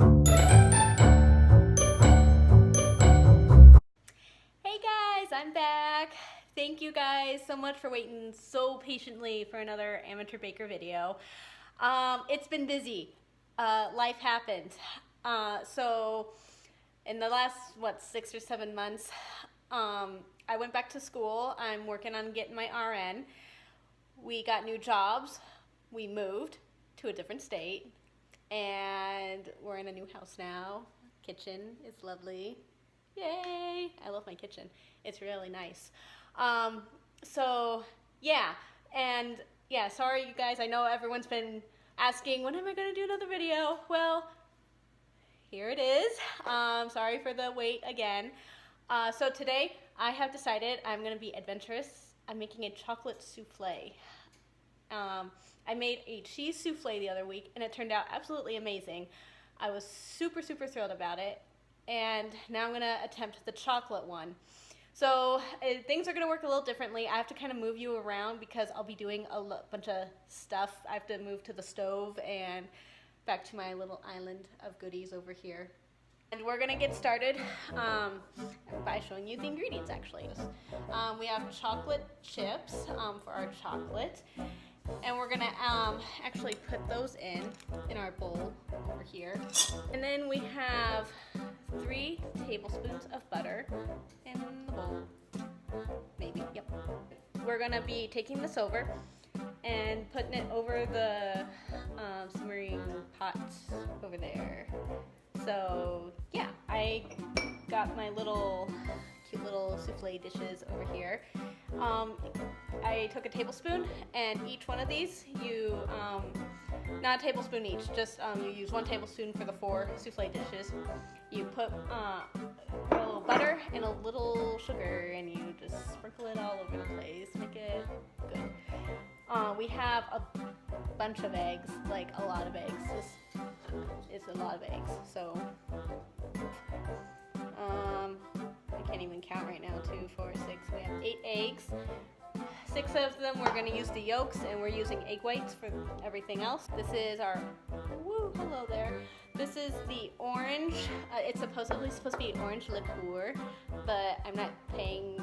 Hey guys, I'm back. Thank you guys so much for waiting so patiently for another amateur baker video. It's been busy. Life happened. So in the last, 6 or 7 months, I went back to school. I'm working on getting my RN. We got new jobs. We moved to a different state. And we're in a new house now. Kitchen is lovely. Yay! I love my kitchen. It's really nice. So yeah, and yeah, sorry you guys. I know everyone's been asking, when am I going to do another video? Well, here it is. Sorry for the wait again. So today I have decided I'm going to be adventurous. I'm making a chocolate souffle. I made a cheese souffle the other week and it turned out absolutely amazing. I was super thrilled about it, and now I'm going to attempt the chocolate one. So things are going to work a little differently. I have to kind of move you around because I'll be doing a bunch of stuff. I have to move to the stove and back to my little island of goodies over here. And we're going to get started by showing you the ingredients actually. We have chocolate chips for our chocolate. And we're gonna actually put those in our bowl over here. And then we have 3 tablespoons of butter in the bowl. Maybe, yep. We're gonna be taking this over and putting it over the simmering pot over there. So yeah, I got my cute little souffle dishes over here. I took a tablespoon, and each one of these you, not a tablespoon each, just you use 1 tablespoon for the 4 souffle dishes. You put a little butter and a little sugar, and you just sprinkle it all over the place, make it good. We have a bunch of eggs, like a lot of eggs. It's a lot of eggs, so I can't even count right now. 2, 4, 6. We have 8 eggs. 6 of them we're going to use the yolks, and we're using egg whites for everything else. This is our, hello there. This is the orange. It's supposedly supposed to be orange liqueur, but I'm not paying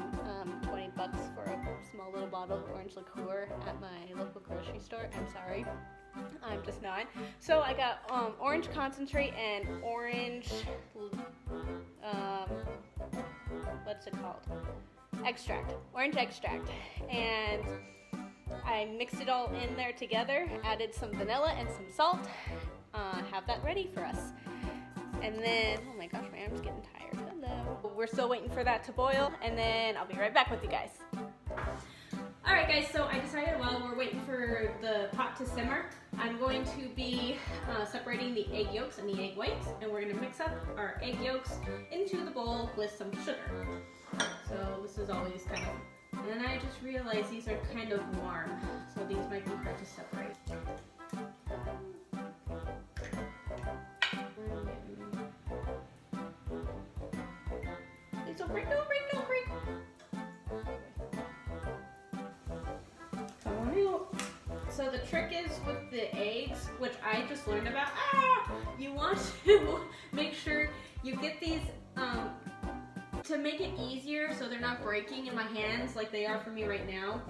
$20 for a small little bottle of orange liqueur at my local grocery store. I'm sorry. I'm just not. So I got orange concentrate and orange, what's it called? Extract, orange extract. And I mixed it all in there together, added some vanilla and some salt. Have that ready for us. And then, oh my gosh, my arm's getting tired. Hello. We're still waiting for that to boil, and then I'll be right back with you guys. Alright guys, so I decided while we're waiting for the pot to simmer, I'm going to be separating the egg yolks and the egg whites, and we're going to mix up our egg yolks into the bowl with some sugar. So this is always kind of, and then I just realized these are kind of warm, so these might be hard to separate. So break. So the trick is with the eggs, which I just learned about, you want to make sure you get these, to make it easier so they're not breaking in my hands like they are for me right now.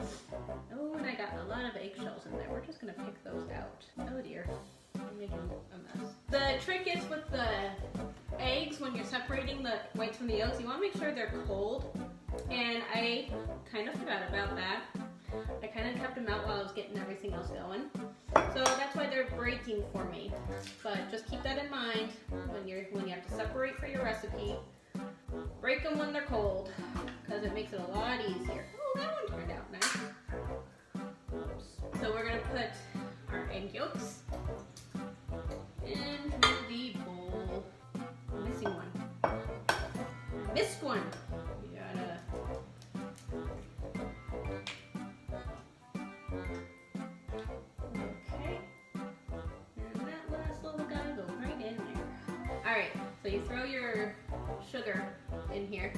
Oh, and I got a lot of eggshells in there. We're just going to pick those out. Oh dear, I'm making a mess. The trick is with the eggs, when you're separating the whites from the yolks, you want to make sure they're cold. And I kind of forgot about that. I kind of kept them out while I was getting everything else going. So that's why they're breaking for me. But just keep that in mind when you have to separate for your recipe. Break them when they're cold, because it makes it a lot easier. Oh, that one turned out nice. Oops. So we're going to put our egg yolks into the bowl. I'm missing one. Missed one. We gotta. Okay. And that last little guy goes right in there. Alright, so you throw your sugar in here.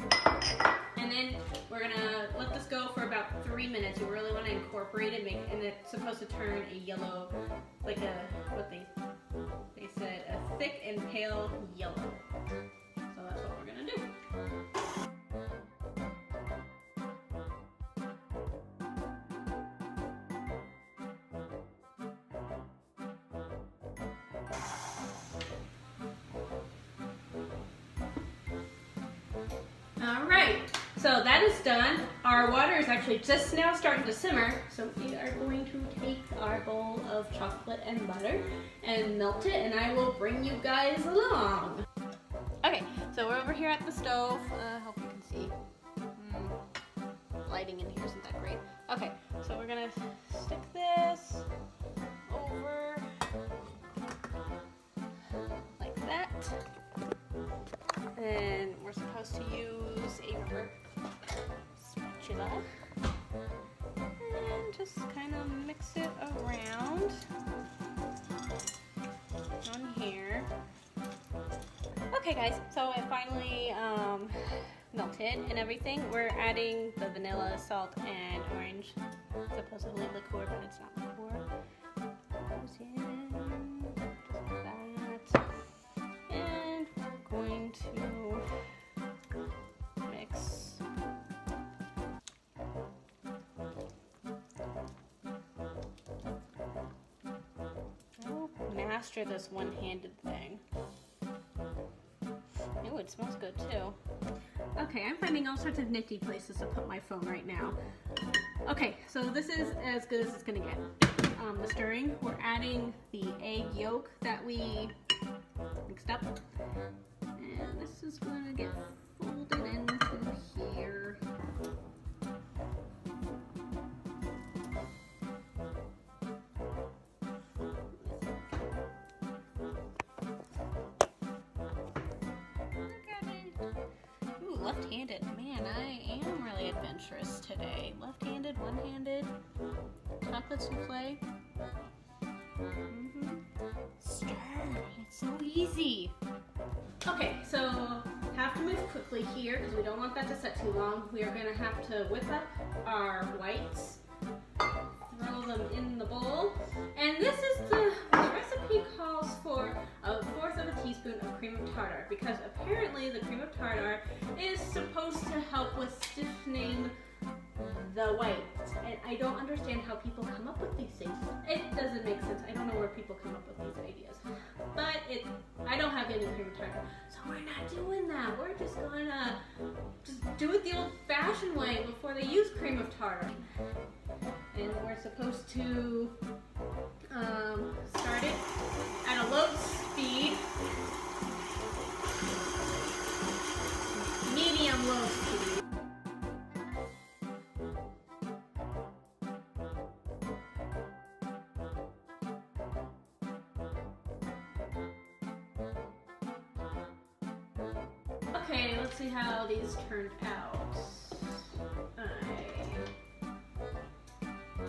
And And then we're gonna let this go for about 3 minutes. You really want to incorporate it, and it's supposed to turn a yellow, like what they said, a thick and pale yellow. So that's what we're gonna do. Alright, so that is done. Our water is actually just now starting to simmer, so we are going to take our bowl of chocolate and butter and melt it, and I will bring you guys along. Okay, so we're over here at the stove. Hope you can see. Lighting in here isn't that great. Okay, so we're gonna stick this over like that. And we're supposed to use a rubber spatula and just kind of mix it around on here. Okay guys, so it finally melted and everything. We're adding the vanilla, salt, and orange, supposedly liqueur, but it's not liqueur. Goes in just like that. And we're going to mix. I'll master this one-handed thing. Ooh, it smells good too. Okay, I'm finding all sorts of nifty places to put my phone right now. Okay, so this is as good as it's gonna get. The stirring, we're adding the egg yolk that we mixed up. And this is gonna get folded into here. Left-handed. Man, I am really adventurous today. Left-handed, one-handed, chocolate souffle. Stir. It's so easy. Okay, so have to move quickly here because we don't want that to set too long. We are going to have to whip up our whites, throw them in the bowl, and this is the recipe calls for 1/4 of a teaspoon of cream of tartar because apparently the cream of tartar is supposed to help with stiffening the whites, and I don't understand how people come up with these things. It doesn't make sense. I don't know where people come up with these ideas, but I don't have any cream of tartar, so we're not doing that. We're just gonna do it the old-fashioned way before they use cream of tartar. And we're supposed to start it at a low speed, medium-low speed. Okay, let's see how these turned out.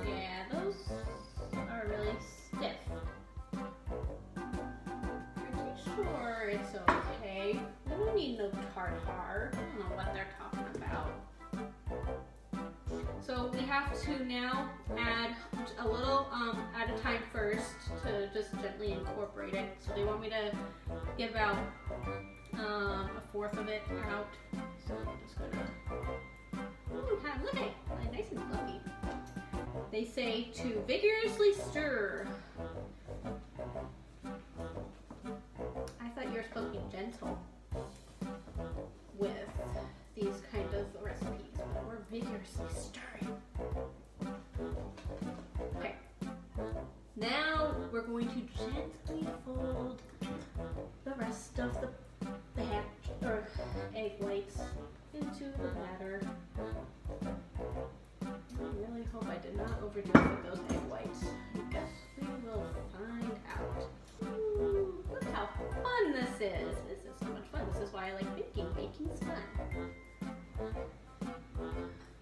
Yeah, those are really stiff. Pretty sure it's okay. We don't need no tartar. I don't know what they're talking about. So we have to now add a little at a time first to just gently incorporate it. So they want me to give out 1/4 of it out. So I'm just gonna, look at it, nice and fluffy. They say to vigorously stir. I thought you were supposed to be gentle with these kind of recipes, but we're vigorously stirring. Okay. Now we're going to gently fold the rest of the egg whites into the batter. I really hope I did not overdo it with those egg whites. I guess we will find out. Ooh, look how fun this is. This is so much fun. This is why I like baking. Baking's fun.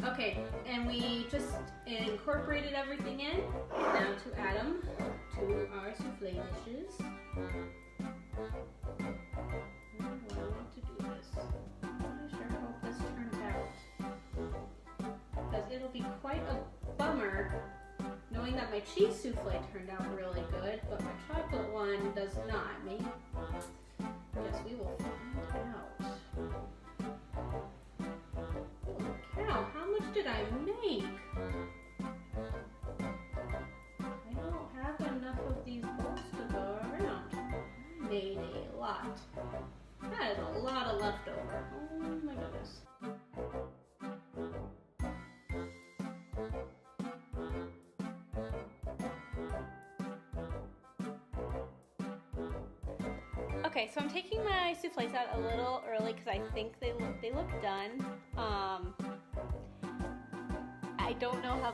Okay, and we just incorporated everything in. Now to add them to our souffle dishes. I want to do this. I sure hope this turns out. be quite a bummer knowing that my cheese souffle turned out really good, but my chocolate one does not. Maybe, guess we will find out. Holy cow, how much did I make? I don't have enough of these bowls to go around. I made a lot. That is a lot of leftover. Oh my goodness. Okay, so I'm taking my soufflés out a little early because I think they look done. I don't know how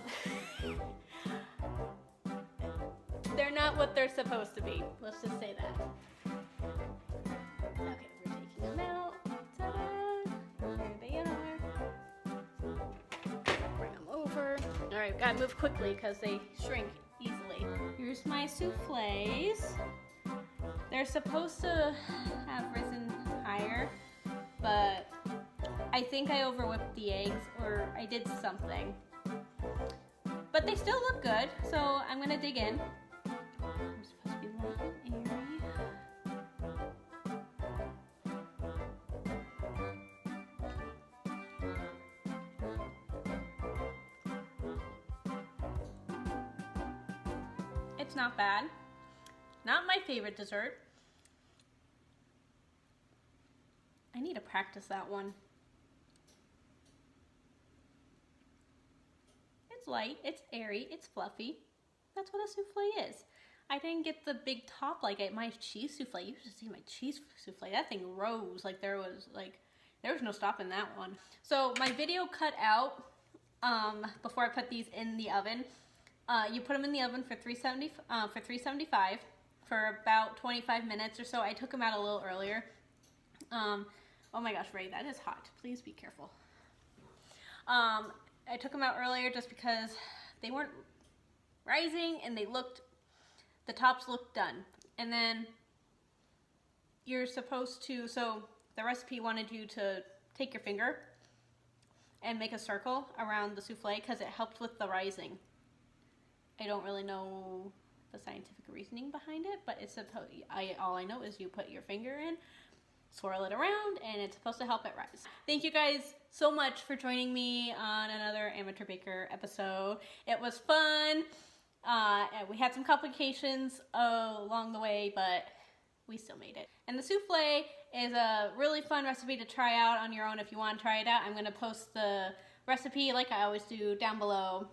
they're not what they're supposed to be. Let's just say that. Okay, we're taking them out. Ta-da! There they are. Bring them over. All right, gotta move quickly because they shrink easily. Here's my soufflés. They're supposed to have risen higher, but I think I overwhipped the eggs or I did something. But they still look good, so I'm gonna dig in. I'm supposed to be light and airy. It's not bad. Not my favorite dessert. I need to practice that one. It's light, it's airy, it's fluffy. That's what a souffle is. I didn't get the big top like my cheese souffle. You should see my cheese souffle. That thing rose like there was no stopping that one. So my video cut out before I put these in the oven. You put them in the oven for 375 for about 25 minutes or so. I took them out a little earlier. Oh my gosh, Ray, that is hot. Please be careful. I took them out earlier just because they weren't rising and the tops looked done. And then you're supposed to, so the recipe wanted you to take your finger and make a circle around the souffle because it helped with the rising. I don't really know the scientific reasoning behind it, but it's supposed. All I know is you put your finger in, swirl it around, and it's supposed to help it rise. Thank you guys so much for joining me on another Amateur Baker episode. It was fun. We had some complications along the way, but we still made it. And the souffle is a really fun recipe to try out on your own if you want to try it out. I'm going to post the recipe like I always do down below.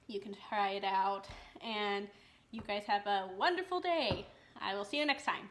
You can try it out, and you guys have a wonderful day. I will see you next time.